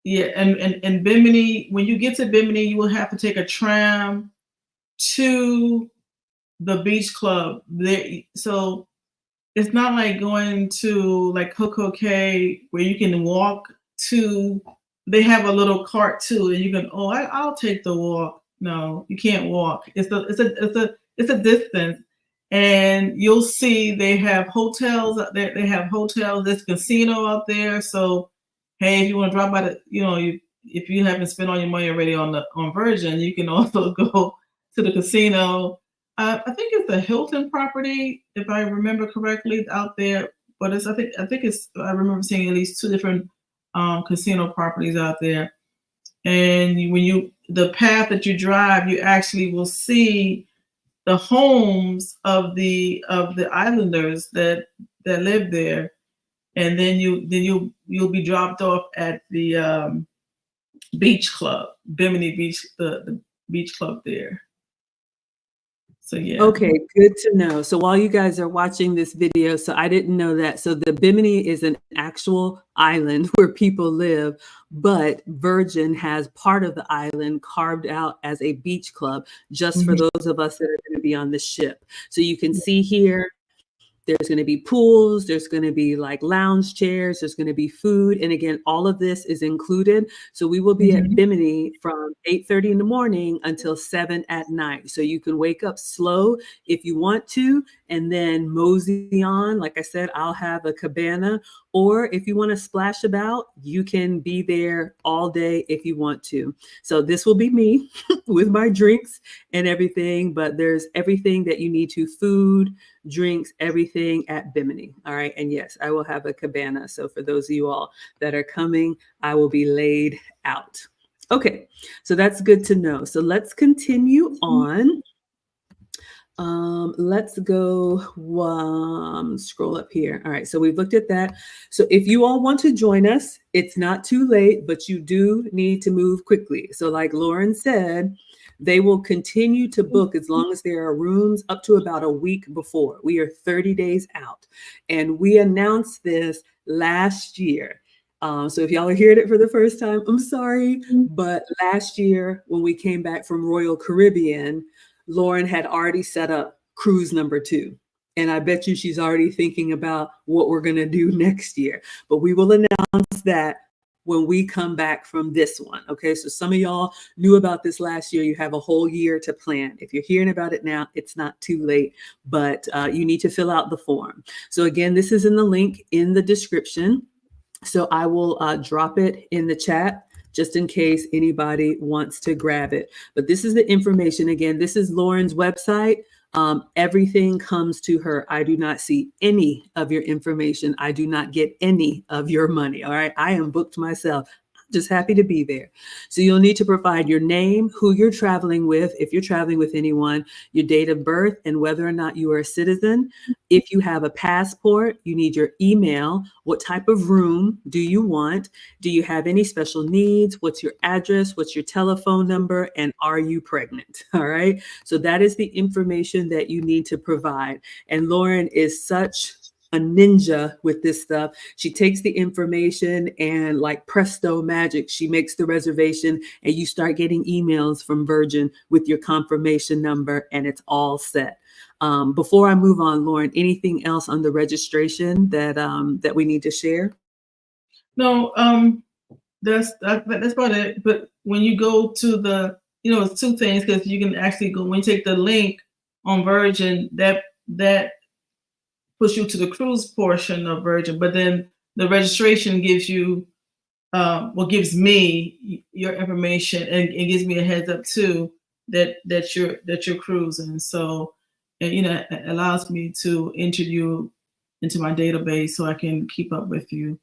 Yeah, and Bimini, when you get to Bimini, you will have to take a tram to the beach club. There, so it's not like going to like Coco Cay where you can walk to. They have a little cart too, and you can. Oh, I'll take the walk. No, you can't walk. It's a distance, and you'll see they have hotels out there. They have hotels. There's a casino out there. So, hey, if you want to drop by if you haven't spent all your money already on Virgin, you can also go to the casino. I think it's the Hilton property, if I remember correctly, out there. But I remember seeing at least 2 different casino properties out there. And the path that you drive, you actually will see the homes of the islanders that live there, and then you'll be dropped off at the beach club, Bimini Beach, the beach club there. So yeah. Okay, good to know. So while you guys are watching this video, so I didn't know that. So the Bimini is an actual island where people live, but Virgin has part of the island carved out as a beach club just for those of us that are going to be on the ship. So you can see here, there's going to be pools, there's going to be like lounge chairs, there's going to be food. And again, all of this is included. So we will be at Bimini from 8:30 in the morning until 7 at night. So you can wake up slow if you want to, and then mosey on. Like I said, I'll have a cabana, or if you want to splash about, you can be there all day if you want to. So this will be me with my drinks and everything, but there's everything that you need to: food, drinks, everything at Bimini. All right. And yes, I will have a cabana. So for those of you all that are coming, I will be laid out. Okay. So that's good to know. So let's continue on. Let's go scroll up here. All right, so we've looked at that. So if you all want to join us, it's not too late, but you do need to move quickly. So like Lauren said, they will continue to book as long as there are rooms up to about a week before. We are 30 days out. And we announced this last year. So if y'all are hearing it for the first time, I'm sorry. But last year when we came back from Royal Caribbean, Lauren had already set up cruise number 2. And I bet you she's already thinking about what we're going to do next year. But we will announce that when we come back from this one. Okay, so some of y'all knew about this last year. You have a whole year to plan. If you're hearing about it now, it's not too late, but you need to fill out the form. So again, this is in the link in the description. So I will drop it in the chat just in case anybody wants to grab it. But this is the information. Again, this is Lauren's website. Everything comes to her. I do not see any of your information. I do not get any of your money. All right. I am booked myself. Just happy to be there. So you'll need to provide your name, who you're traveling with, if you're traveling with anyone, your date of birth, and whether or not you are a citizen. If you have a passport, you need your email. What type of room do you want? Do you have any special needs? What's your address? What's your telephone number? And are you pregnant? All right. So that is the information that you need to provide. And Lauren is such a ninja with this stuff. She takes the information and like presto magic, she makes the reservation and you start getting emails from Virgin with your confirmation number and it's all set. Before I move on, Lauren, anything else on the registration that we need to share? No, that's about it. But when you go to the, it's 2 things, because you can actually go, when you take the link on Virgin, that push you to the cruise portion of Virgin, but then the registration gives you, gives me your information and it gives me a heads up too that you're cruising. So, and it allows me to enter you into my database so I can keep up with you.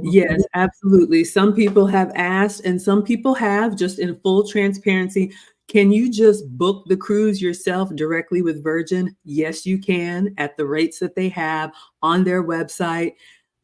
Yes, absolutely. Some people have asked, and some people have, just in full transparency, can you just book the cruise yourself directly with Virgin? Yes, you can, at the rates that they have on their website.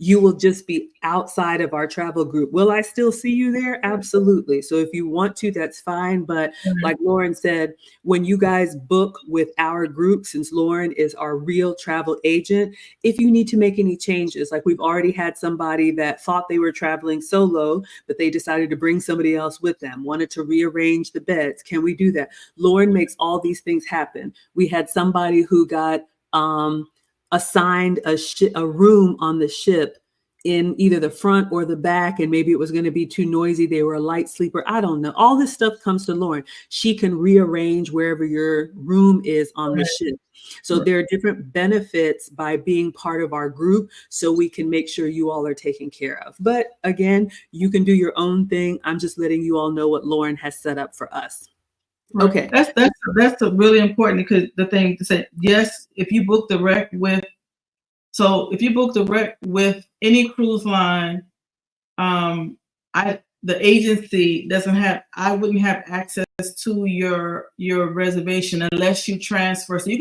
You will just be outside of our travel group. Will I still see you there? Absolutely. So if you want to, that's fine. But like Lauren said, when you guys book with our group, since Lauren is our real travel agent, if you need to make any changes, like we've already had somebody that thought they were traveling solo, but they decided to bring somebody else with them, wanted to rearrange the beds. Can we do that? Lauren makes all these things happen. We had somebody who got assigned a room on the ship in either the front or the back, and maybe it was going to be too noisy. They were a light sleeper. I don't know. All this stuff comes to Lauren. She can rearrange wherever your room is on the ship. So there are different benefits by being part of our group, so we can make sure you all are taken care of. But again, you can do your own thing. I'm just letting you all know what Lauren has set up for us. Okay. That's really important, because the thing to say, yes, if you book direct with any cruise line, the agency I wouldn't have access to your reservation unless you transfer. So you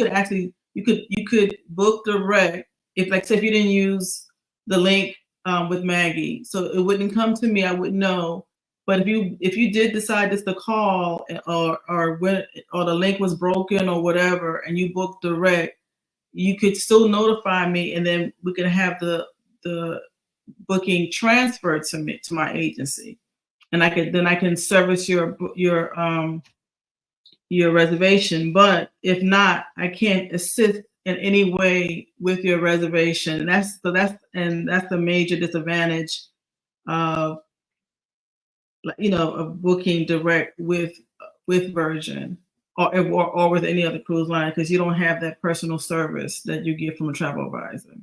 could book direct if, like, say, if you didn't use the link with Maggie, so it wouldn't come to me. I wouldn't know. But if you did decide just to call or the link was broken or whatever, and you booked direct, you could still notify me, and then we can have the booking transferred to me, to my agency, and I can service your reservation. But if not, I can't assist in any way with your reservation. And that's the major disadvantage of, of booking direct with Virgin or with any other cruise line, because you don't have that personal service that you get from a travel advisor.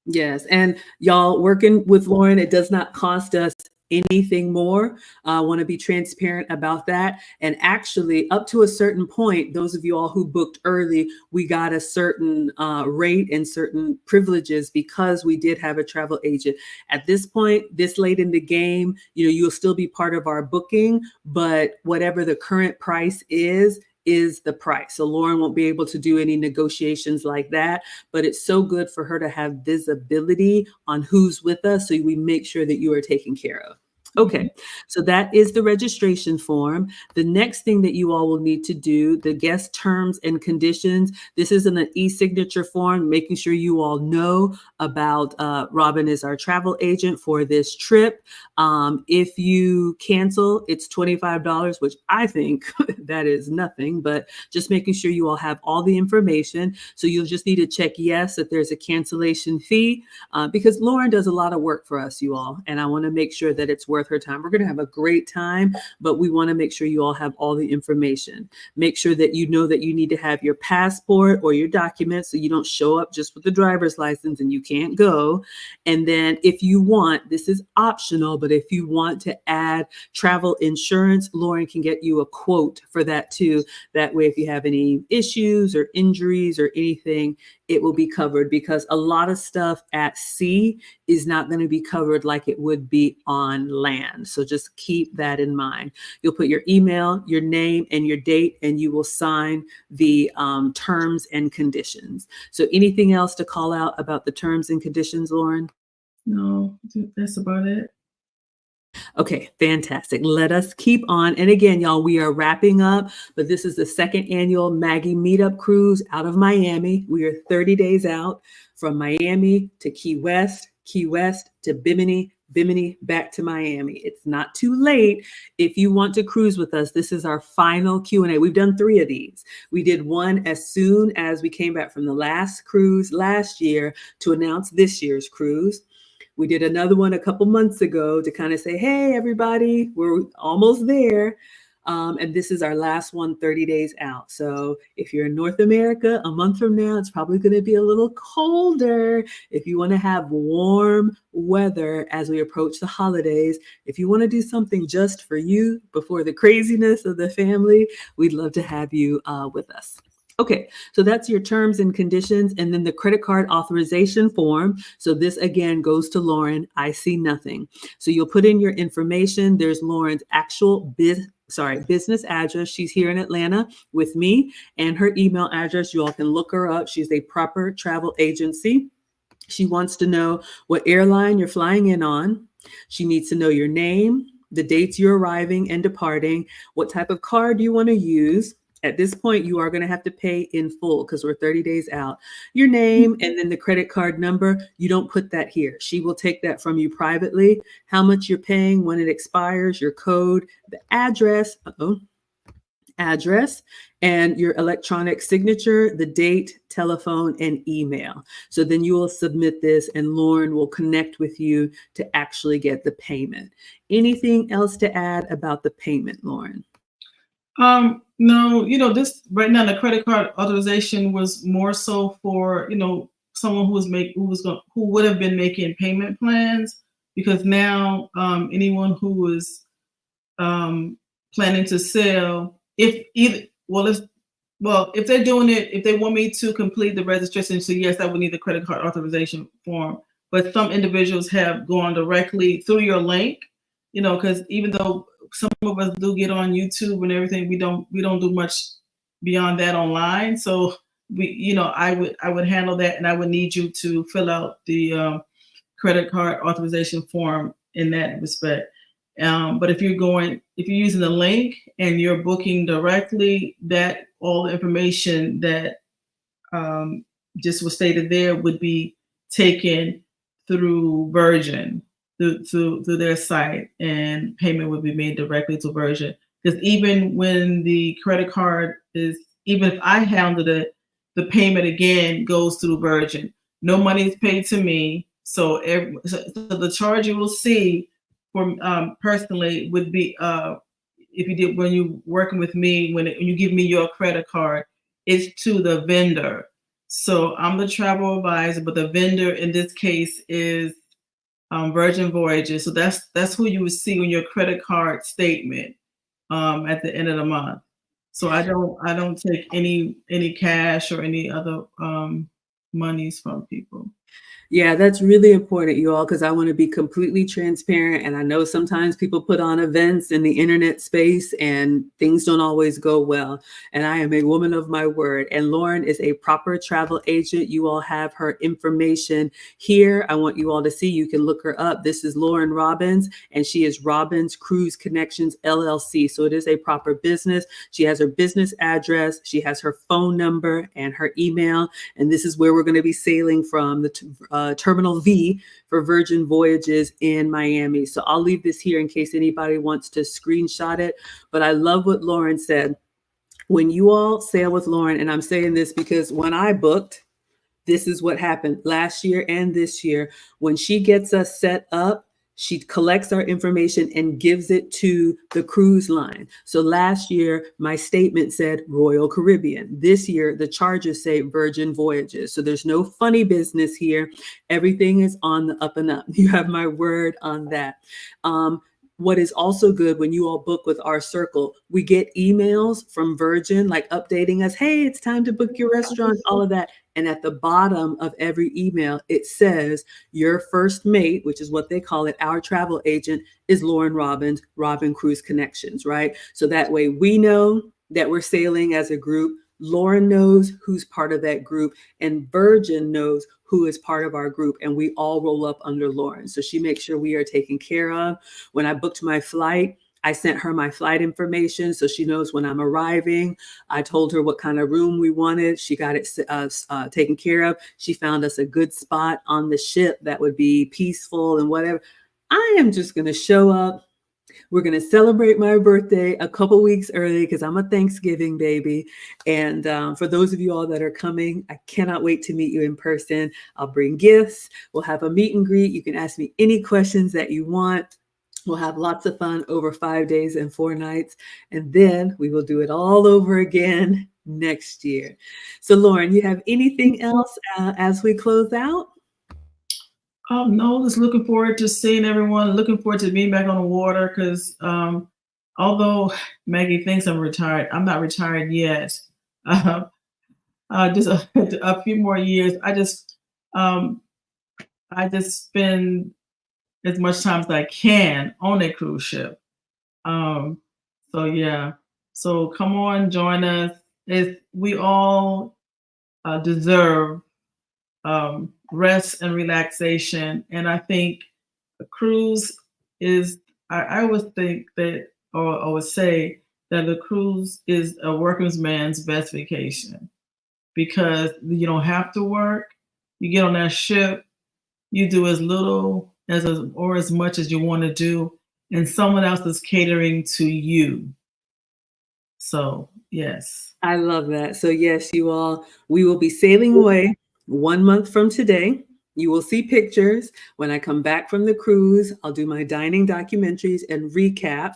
Yes. And y'all, working with Lauren, it does not cost us anything more. I want to be transparent about that. And actually, up to a certain point, those of you all who booked early, we got a certain rate and certain privileges because we did have a travel agent. At this point, this late in the game, you'll still be part of our booking, but whatever the current price is the price. So Lauren won't be able to do any negotiations like that, but it's so good for her to have visibility on who's with us, so we make sure that you are taken care of. Okay, so that is the registration form. The next thing that you all will need to do, the guest terms and conditions. This is an e-signature form, making sure you all know about Robin is our travel agent for this trip. If you cancel, it's $25, which I think that is nothing, but just making sure you all have all the information. So you'll just need to check yes that there's a cancellation fee, because Lauren does a lot of work for us, you all, and I want to make sure that it's worth her time. We're going to have a great time, but we want to make sure you all have all the information. Make sure that you know that you need to have your passport or your documents, so you don't show up just with the driver's license and you can't go. And then if you want, this is optional, but if you want to add travel insurance, Lauren can get you a quote for that too. That way, if you have any issues or injuries or anything, it will be covered, because a lot of stuff at sea is not going to be covered like it would be on land. So just keep that in mind. You'll put your email, your name, and your date, and you will sign the terms and conditions. So anything else to call out about the terms and conditions, Lauren? No, that's about it. Okay, fantastic. Let us keep on. And again, y'all, we are wrapping up, but this is the second annual Maggie Meetup Cruise out of Miami. We are 30 days out from Miami to Key West to Bimini, Bimini back to Miami. It's not too late if you want to cruise with us. This is our final Q&A. We've done 3 of these. We did one as soon as we came back from the last cruise last year to announce this year's cruise. We did another one a couple months ago to kind of say, hey, everybody, we're almost there. And this is our last one, 30 days out. So if you're in North America, a month from now, it's probably going to be a little colder. If you want to have warm weather as we approach the holidays, if you want to do something just for you before the craziness of the family, we'd love to have you with us. Okay, so that's your terms and conditions, and then the credit card authorization form. So this again goes to Lauren. I see nothing. So you'll put in your information. There's Lauren's actual business address. She's here in Atlanta with me, and her email address. You all can look her up. She's a proper travel agency. She wants to know what airline you're flying in on. She needs to know your name, the dates you're arriving and departing, what type of card you want to use. At this point, you are going to have to pay in full because we're 30 days out. Your name and then the credit card number, you don't put that here. She will take that from you privately. How much you're paying, when it expires, your code, the address, and your electronic signature, the date, telephone, and email. So then you will submit this and Lauren will connect with you to actually get the payment. Anything else to add about the payment, Lauren? No, this right now, the credit card authorization was more so for, someone who would have been making payment plans, because now, anyone who is, planning to sail, if they're doing it, if they want me to complete the registration, so yes, I would need the credit card authorization form. But some individuals have gone directly through your link, because even though some of us do get on YouTube and everything, we don't do much beyond that online. So I would handle that, and I would need you to fill out the credit card authorization form in that respect. But if you're using the link and you're booking directly, that all the information that just was stated there would be taken through Virgin, through their site, and payment would be made directly to Virgin. Because even when the credit card is, even if I handled it, the payment again goes through Virgin. No money is paid to me. So the charge you will see for personally would be if you did when you working with me, when you give me your credit card, it's to the vendor. So I'm the travel advisor, but the vendor in this case is Virgin Voyages. So that's who you would see on your credit card statement at the end of the month. So I don't take any cash or any other monies from people. Yeah, that's really important, you all, because I want to be completely transparent. And I know sometimes people put on events in the internet space and things don't always go well. And I am a woman of my word. And Lauren is a proper travel agent. You all have her information here. I want you all to see. You can look her up. This is Lauren Robbins, and she is Robbins Cruise Connections, LLC. So it is a proper business. She has her business address. She has her phone number and her email. And this is where we're going to be sailing from, the Terminal V for Virgin Voyages in Miami. So I'll leave this here in case anybody wants to screenshot it. But I love what Lauren said. When you all sail with Lauren, and I'm saying this because when I booked, this is what happened last year and this year. When she gets us set up, she collects our information and gives it to the cruise line. So last year, my statement said Royal Caribbean. This year, the charges say Virgin Voyages. So there's no funny business here. Everything is on the up and up. You have my word on that. What is also good when you all book with our circle, we get emails from Virgin, like updating us, hey, it's time to book your restaurant, all of that. And at the bottom of every email, it says your first mate, which is what they call it, our travel agent, is Lauren Robbins, Robin Cruise Connections, right? So that way we know that we're sailing as a group. Lauren knows who's part of that group, and Virgin knows who is part of our group, and we all roll up under Lauren. So she makes sure we are taken care of. When I booked my flight, I sent her my flight information so she knows when I'm arriving. I told her what kind of room we wanted. She got it taken care of. She found us a good spot on the ship that would be peaceful and whatever. I am just going to show up. We're going to celebrate my birthday a couple weeks early because I'm a Thanksgiving baby. And for those of you all that are coming, I cannot wait to meet you in person. I'll bring gifts. We'll have a meet and greet. You can ask me any questions that you want. We'll have lots of fun over 5 days and 4 nights. And then we will do it all over again next year. So Lauren, you have anything else as we close out? No, just looking forward to seeing everyone. Looking forward to being back on the water because although Maggie thinks I'm retired, I'm not retired yet. Just a few more years. I just spend as much time as I can on a cruise ship. So yeah. So come on, join us. We all deserve rest and relaxation. And I think a cruise is, I always think that, or I would say that the cruise is a working man's best vacation because you don't have to work. You get on that ship, you do as little or as much as you want to do, and someone else is catering to you. So, yes. I love that. So yes, you all, we will be sailing away 1 month from today. You will see pictures. When I come back from the cruise, I'll do my dining documentaries and recap.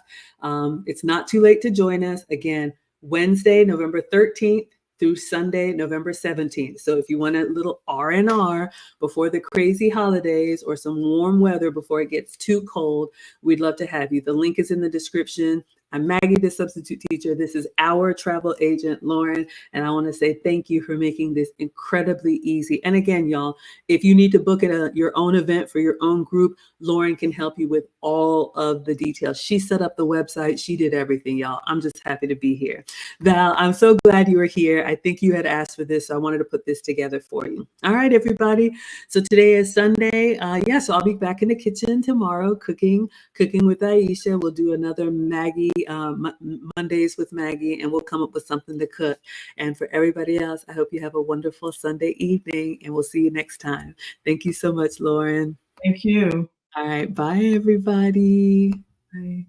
It's not too late to join us. Again, Wednesday, November 13th through Sunday, November 17th. So if you want a little R&R before the crazy holidays or some warm weather before it gets too cold, we'd love to have you. The link is in the description. I'm Maggie, the substitute teacher. This is our travel agent, Lauren. And I want to say thank you for making this incredibly easy. And again, y'all, if you need to book your own event for your own group, Lauren can help you with all of the details. She set up the website. She did everything, y'all. I'm just happy to be here. Val, I'm so glad you were here. I think you had asked for this, so I wanted to put this together for you. All right, everybody. So today is Sunday. So I'll be back in the kitchen tomorrow cooking with Aisha. We'll do another Maggie Mondays with Maggie, and we'll come up with something to cook. And for everybody else, I hope you have a wonderful Sunday evening, and we'll see you next time. Thank you so much, Lauren. Thank you. All right. Bye, everybody. Bye.